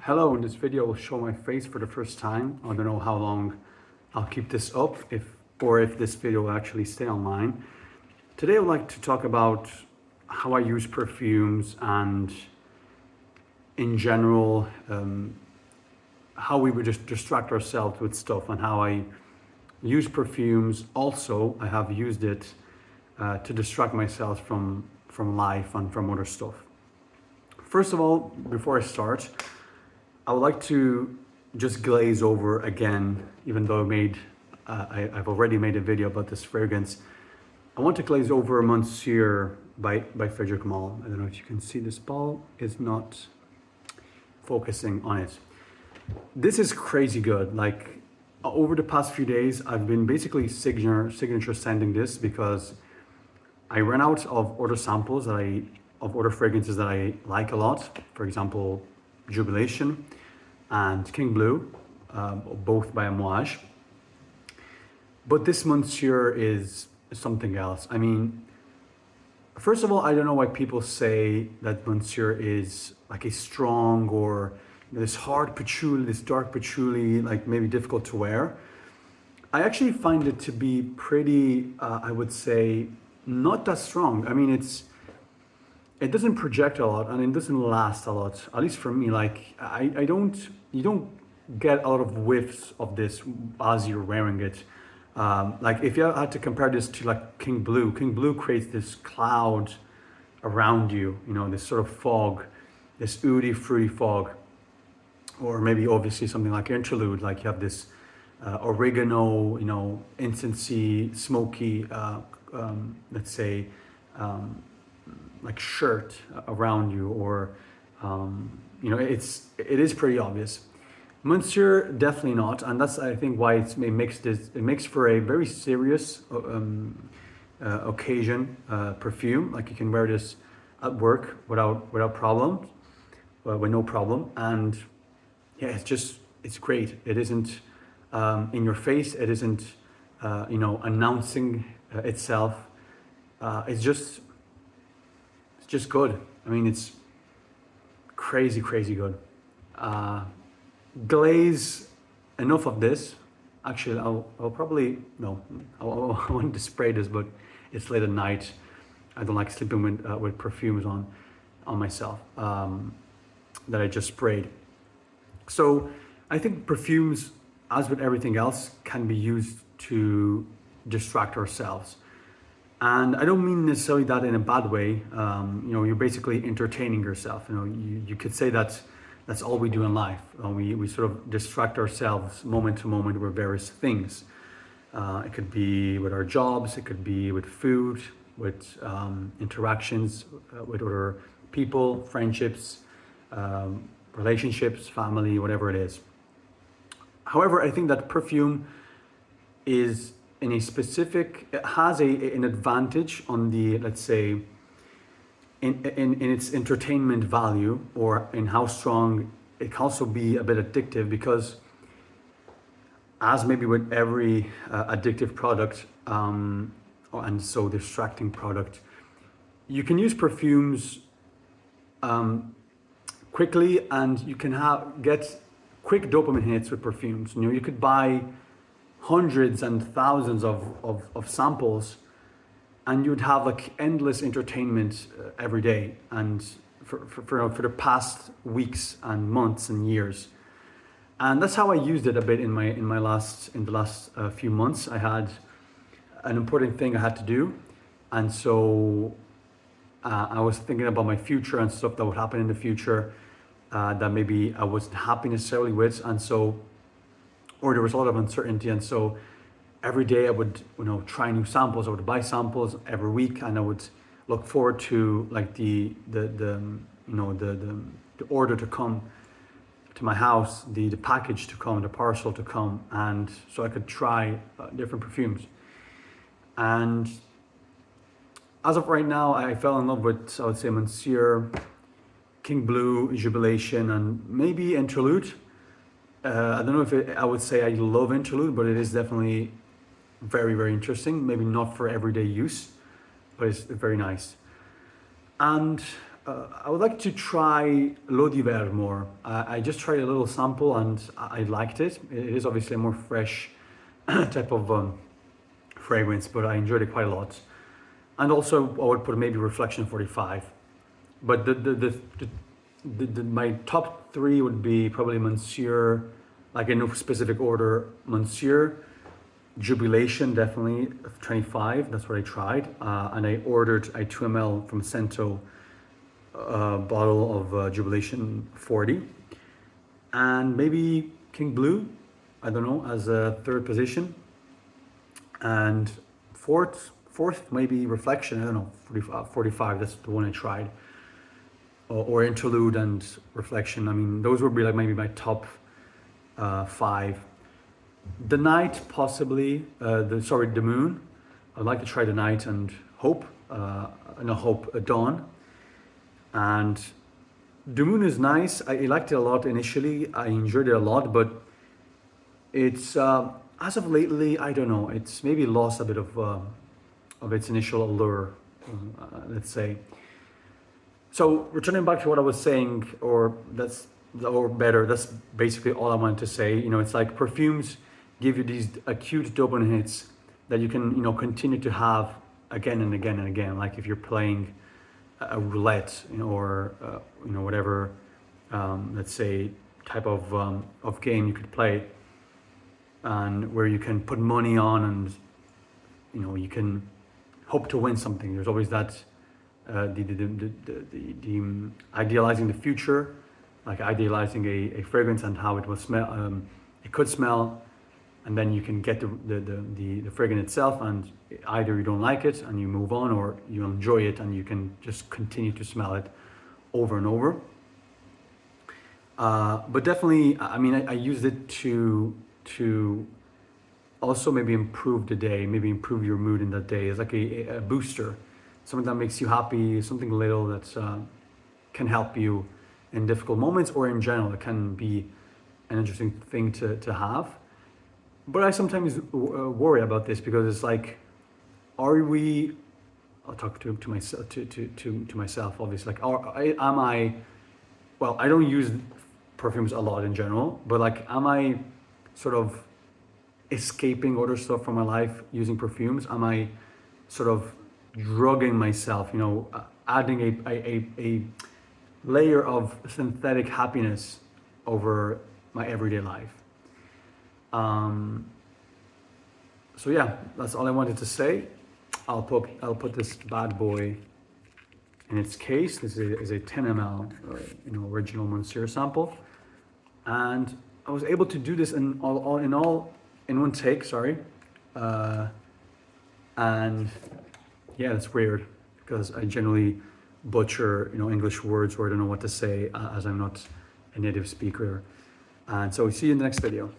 Hello, in this video I'll show my face for the first time. I don't know how long I'll keep this up if this video will actually stay online. Today I would like to talk about how I use perfumes and in general how we would just distract ourselves with stuff and how I use perfumes. Also, I have used it to distract myself from life and from other stuff. First of all, before I start, I would like to just glaze over again, even though I've already made a video about this fragrance. I want to glaze over Monsieur by Frederic Malle. I don't know if you can see this ball is not focusing on it. This is crazy good. Like over the past few days, I've been basically signature sending this because I ran out of other samples of other fragrances that I like a lot. For example, Jubilation and King Blue, both by Amouage. But this Monsieur is something else. I mean, first of all, I don't know why people say that Monsieur is like a strong or this hard patchouli, this dark patchouli, like maybe difficult to wear. I actually find it to be pretty, I would say, not that strong. I mean, it doesn't project a lot and it doesn't last a lot, at least for me. Like you don't get a lot of whiffs of this as you're wearing it. Like if you had to compare this to like King Blue creates this cloud around you, you know, this sort of fog, this oudy, fruity fog. Or maybe obviously something like Interlude, like you have this oregano, you know, incensey, smoky, let's say, like shirt around you, or you know, it is pretty obvious. Monsieur, definitely not, and that's I think why it makes for a very serious occasion perfume. Like you can wear this at work without problem, with no problem, and yeah, it's great. It isn't in your face. It isn't you know, announcing itself. It's just good. I mean, it's crazy good. Glaze enough of this. Actually, I'll probably, no, I wanted to spray this, but it's late at night. I don't like sleeping with perfumes on myself that I just sprayed. So I think perfumes, as with everything else, can be used to distract ourselves. And I don't mean necessarily that in a bad way. You know, you're basically entertaining yourself. You know, you could say that that's all we do in life. We sort of distract ourselves moment to moment with various things. It could be with our jobs, it could be with food, with interactions with other people, friendships, relationships, family, whatever it is. However, I think that perfume is in a specific, it has an advantage on the, let's say, in its entertainment value, or in how strong it can also be a bit addictive, because as maybe with every addictive product and so distracting product, you can use perfumes quickly, and you can get quick dopamine hits with perfumes. You know, you could buy hundreds and thousands of samples, and you'd have like endless entertainment every day, and for the past weeks and months and years. And that's how I used it a bit in the last few months. I had an important thing I had to do, and so I was thinking about my future and stuff that would happen in the future that maybe I wasn't happy necessarily with, and so, or there was a lot of uncertainty, and so every day I would, you know, try new samples. I would buy samples every week, and I would look forward to like the order to come to my house, the package to come, the parcel to come, and so I could try different perfumes. And as of right now, I fell in love with, I would say, Monsieur, King Blue, Jubilation, and maybe Interlude. I don't know if I would say I love Interlude, but it is definitely very interesting. Maybe not for everyday use, but it's very nice. And I would like to try L'Eau d'Hiver more. I just tried a little sample and I liked it. It is obviously a more fresh type of fragrance, but I enjoyed it quite a lot. And also, I would put maybe Reflection 45. But my top three would be probably Monsieur, like in no specific order, Monsieur, Jubilation, definitely 25. That's what I tried, and I ordered a 2 ml from Cento bottle of Jubilation 40, and maybe King Blue, I don't know, as a third position, and fourth maybe Reflection, I don't know, 45. That's the one I tried, or Interlude and Reflection. I mean, those would be like maybe my top 5. The Night, possibly. The Moon. I'd like to try The Night and Hope. Dawn. And The Moon is nice. I liked it a lot initially. I enjoyed it a lot, but it's as of lately, I don't know. It's maybe lost a bit of its initial allure, let's say. So returning back to what I was saying, or better, that's basically all I wanted to say. You know, it's like perfumes give you these acute dopamine hits that you can, continue to have again and again and again. Like if you're playing a roulette, or whatever, let's say type of game you could play, and where you can put money on, and you can hope to win something. There's always that the idealizing the future, like idealizing a fragrance and how it will smell. It could smell. And then you can get the fragrance itself, and either you don't like it and you move on, or you enjoy it and you can just continue to smell it over and over. But definitely, I mean, I used it to also maybe improve the day, maybe improve your mood in that day. It's like a booster, something that makes you happy, something little that can help you in difficult moments, or in general. It can be an interesting thing to have. But I sometimes worry about this, because it's like, are we? I'll talk to myself to myself, obviously. Like, am I? Well, I don't use perfumes a lot in general, but like, am I sort of escaping other stuff from my life using perfumes? Am I sort of drugging myself? Adding a layer of synthetic happiness over my everyday life. So yeah, that's all I wanted to say. I'll put this bad boy in its case. This is a 10 ml original Monsieur sample, and I was able to do this in one take. Sorry, and yeah, it's weird because I generally butcher English words, or I don't know what to say, as I'm not a native speaker. And so see you in the next video.